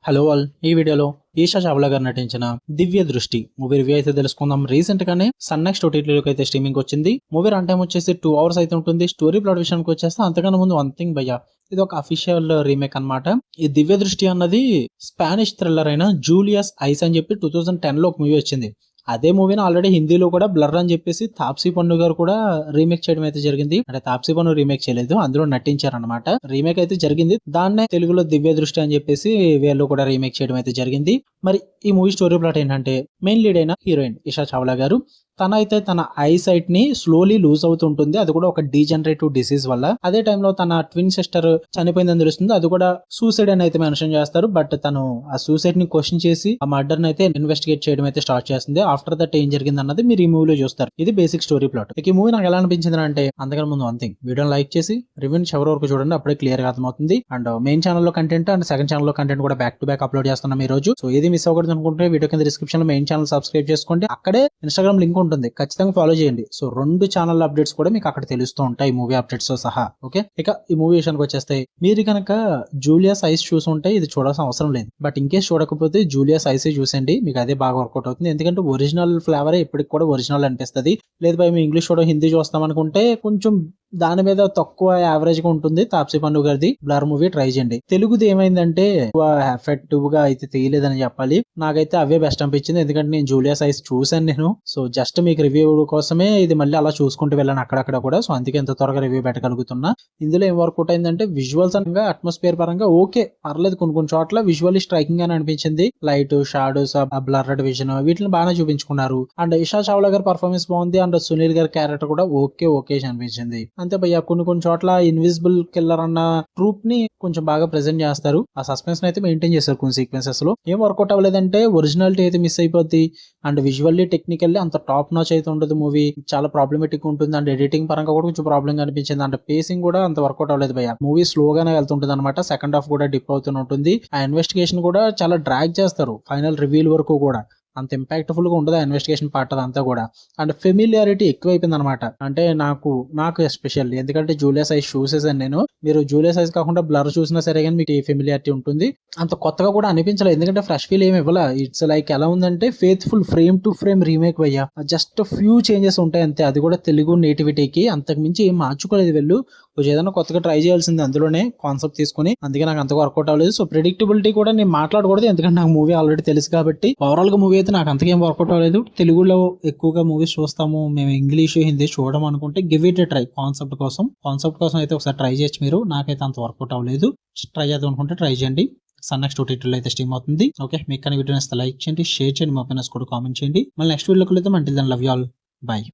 Hello all, ఈ వీడియోలో ఈషా చావ్లా గారు నటించిన దివ్య దృష్టి మూవీ రివ్యూ అయితే తెలుసుకుందాం. రీసెంట్ గానే సన్ నెక్స్ట్ ఓటీటీలోకి అయితే స్ట్రీమింగ్ వచ్చింది. మూవీ రన్ టైం వచ్చేసి 2 hours అయితే ఉంటుంది. స్టోరీ ప్లాట్ విషయానికి వచ్చేస్తే అంతకన్నా ముందు వన్ థింగ్ భయ్యా, ఇది ఒక అఫీషియల్ రీమేక్ అన్నమాట. ఈ దివ్య దృష్టి అన్నది స్పానిష్ థ్రిల్లర్ అయిన జూలియస్ ఐస్ అని చెప్పి 2010 లో ఒక మూవీ వచ్చింది. అదే మూవీని ఆల్రెడీ హిందీలో కూడా బ్లర్ అని చెప్పేసి తాప్సీ పన్ను గారు కూడా రీమేక్ చేయడం అయితే జరిగింది. అంటే తాప్సీ పన్ను రీమేక్ చేయలేదు, అందులో నటించారనమాట. రీమేక్ అయితే జరిగింది, దాన్నే తెలుగులో దివ్య దృష్టి అని చెప్పేసి వీళ్ళు కూడా రీమేక్ చేయడం అయితే జరిగింది. మరి ఈ మూవీ స్టోరీ ప్లాట్ ఏంటంటే, మెయిన్ లీడ్ అయిన హీరోయిన్ ఈషా చావ్లా గారు తనైతే తన ఐ సైట్ ని స్లోలీ లూజ్ అవుతుంటుంది. అది కూడా ఒక డీజనరేటివ్ డిసీజ్ వల్ల. అదే టైంలో తన ట్విన్ సిస్టర్ చనిపోయిందని తెలుస్తుంది. అది కూడా సూసైడ్ అని అయితే మెన్షన్ చేస్తారు. బట్ తను ఆ సూసైడ్ ని క్వశ్చన్ చేసి ఆ మర్డర్ ని అయితే ఇన్వెస్టిగేట్ చేయడం అయితే స్టార్ట్ చేస్తుంది. ఆఫ్టర్ దట్ ఏం జరిగింది అన్నది మీరు ఈ మూవీలో చూస్తారు. ఇది బేసిక్ స్టోరీ ప్లాట్. ఈ మూవీ నాకు ఎలా అనిపించింది అంటే, అంతకన్నా ముందు వన్ థింగ్, వీడియోని లైక్ చేసి రివ్యూని చివరి వరకు చూడండి, అప్పుడే క్లియర్ గా అర్థమవుతుంది. అండ్ మెయిన్ ఛానల్ లో కంటెంట్ అండ్ సెకండ్ ఛానల్ లో కంటెంట్ కూడా బ్యాక్ టు బ్యాక్ అప్లోడ్ చేస్తున్నాం ఈ రోజు. సో ఏది మిస్ అవ్వకూడదు అనుకుంటే వీడియో కింద డిస్క్రిప్షన్ లో మెయిన్ ఛానల్ సబ్స్క్రైబ్ చేసుకోండి. అక్కడే ఇన్స్టాగ్రామ్ లింక్ ఉంటుంది, ఖచ్చితంగా ఫాలో చేయండి. సో 2 ఛానల్ అప్డేట్స్ కూడా మీకు అక్కడ తెలుస్తూ ఉంటాయి, మూవీ అప్డేట్స్ తో సహా. ఓకే, ఇక ఈ మూవీ విషయానికి వచ్చేస్తే, మీరు కనుక జూలియస్ ఐస్ చూసుంటే ఇది చూడాల్సిన అవసరం లేదు. బట్ ఇన్ కేస్ చూడకపోతే జూలియస్ ఐస్ చూసండి, మీకు అదే బాగా వర్కౌట్ అవుతుంది. ఎందుకంటే ఒరిజినల్ ఫ్లేవర్ ఇప్పటికి కూడా ఒరిజినల్ అనిపిస్తుంది. లేదు భయ మేము ఇంగ్లీష్ చూడడం హిందీ చూస్తాం అనుకుంటే కొంచెం దాని మీద తక్కువ యావరేజ్ గా ఉంటుంది. తాప్సీ పన్ను గారిది బ్లర్ మూవీ ట్రై చేయండి. తెలుగుది ఏమైందంటే ఎఫెక్టివ్ గా అయితే తీయలేదని చెప్పాలి. నాకైతే అవే బెస్ట్ అనిపించింది, ఎందుకంటే నేను జూలియస్ ఐస్ చూసాను నేను. సో జస్ట్ మీకు రివ్యూ కోసమే ఇది మళ్ళీ అలా చూసుకుంటూ వెళ్ళాను అక్కడక్కడ కూడా. సో అందుకే ఎంత త్వరగా రివ్యూ పెట్టగలుగుతున్నా. ఇందులో ఏం వర్కౌట్ అయిందంటే, విజువల్స్ అనగా అట్మాస్ఫియర్ పరంగా ఓకే పర్లేదు, కొన్ని చోట్ల విజువల్లీ స్ట్రైకింగ్ అని అనిపించింది. లైట్ షాడోస్, బ్లర్డ్ విజన్ వీటిని బాగానే చూపించుకున్నారు. అండ్ ఈషా చావ్లా గారి పర్ఫార్మెన్స్ బాగుంది. అండ్ సునీల్ గారి క్యారెక్టర్ కూడా ఓకే అనిపించింది. అంతే భయ్యా, కొన్ని చోట్ల ఇన్విజిబుల్ కిల్లర్ అన్న ట్రూప్ ని కొంచెం బాగా ప్రెజెంట్ చేస్తారు. ఆ సస్పెన్స్ అయితే మెయింటైన్ చేస్తారు కొన్ని సీక్వెన్సెస్ లో. ఏం వర్కౌట్ అవ్వలేదంటే, ఒరిజినాలిటీ అయితే మిస్ అయిపోద్ది. అండ్ విజువల్లీ టెక్నికల్లీ అంత టాప్ నాచ్ అయితే ఉండదు. మూవీ చాలా ప్రాబ్లమేటిక్ ఉంటుంది. అండ్ ఎడిటింగ్ పరంగా కూడా కొంచెం ప్రాబ్లం అనిపించింది. అండ్ పేసింగ్ కూడా అంత వర్కౌట్ అవ్వలేదు భయ్యా. మూవీ స్లోగానే వెళ్తుంటుంది అనమాట. సెకండ్ హాఫ్ కూడా డిప్ అవుతూ ఉంటుంది. ఆ ఇన్వెస్టిగేషన్ కూడా చాలా డ్రాగ్ చేస్తారు ఫైనల్ రివీల్ వరకు కూడా. అంత ఇంపాక్ట్ఫుల్ గా ఉండదు ఆ ఇన్వెస్టిగేషన్ పార్ట్ అదంతా కూడా. అండ్ ఫెమిలియారిటీ ఎక్కువైపోయింది అనమాట. అంటే నాకు ఎస్పెషల్లీ, ఎందుకంటే జూలియస్ ఐస్ చూసేసాను నేను. మీరు జూలియస్ ఐస్ కాకుండా బ్లర్ చూసినా సరే కానీ మీకు ఫెమిలియారిటీ ఉంటుంది. అంత కొత్తగా కూడా అనిపించలేదు, ఎందుకంటే ఫ్రెష్ ఫీల్ ఏమి ఇవ్వాల. ఇట్స్ లైక్ ఎలా ఉందంటే faithful frame to frame remake అయ్యా. జస్ట్ ఫ్యూ చేంజెస్ ఉంటాయి అంతే, అది కూడా తెలుగు నేటివిటీకి. అంతకు మించి ఏం మార్చుకోలేదు వెళ్ళు. కొంచెం ఏదైనా కొత్తగా ట్రై చేయాల్సింది అందులోనే కాన్సెప్ట్ తీసుకుని. అందుకే నాకు అంతగా వర్కౌట్ అవ్వలేదు. సో ప్రెడిక్టబిలిటీ కూడా నేను మాట్లాడకూడదు, ఎందుకంటే నాకు మూవీ ఆల్రెడీ తెలుసు కాబట్టి. ఓవరాల్ గా మూవీ అయితే నాకు అంతకేం వర్కౌట్ అవ్వలేదు. తెలుగులో ఎక్కువగా మూవీస్ చూస్తాము మేము, ఇంగ్లీష్ హిందీ చూడడం అనుకుంటే give it a try. Concept కోసం అయితే ఒకసారి ట్రై చేయొచ్చు మీరు. నాకైతే అంత వర్కౌట్ అవ్వలేదు. ట్రై చేద్దాం అనుకుంటే ట్రై చేయండి. సన్ నెక్స్ట్ ఓటీటీలో అయితే స్ట్రీమ్ అవుతుంది. ఓకే, మీకు కానీ వీడియో నచ్చితే లైక్ చేయండి, షేర్ చేయండి, మా ఫ్రెండ్స్ కూడా కామెంట్ చేయండి. మళ్ళీ నెక్స్ట్ వీడియోకి వెళ్తే until then love you all, by.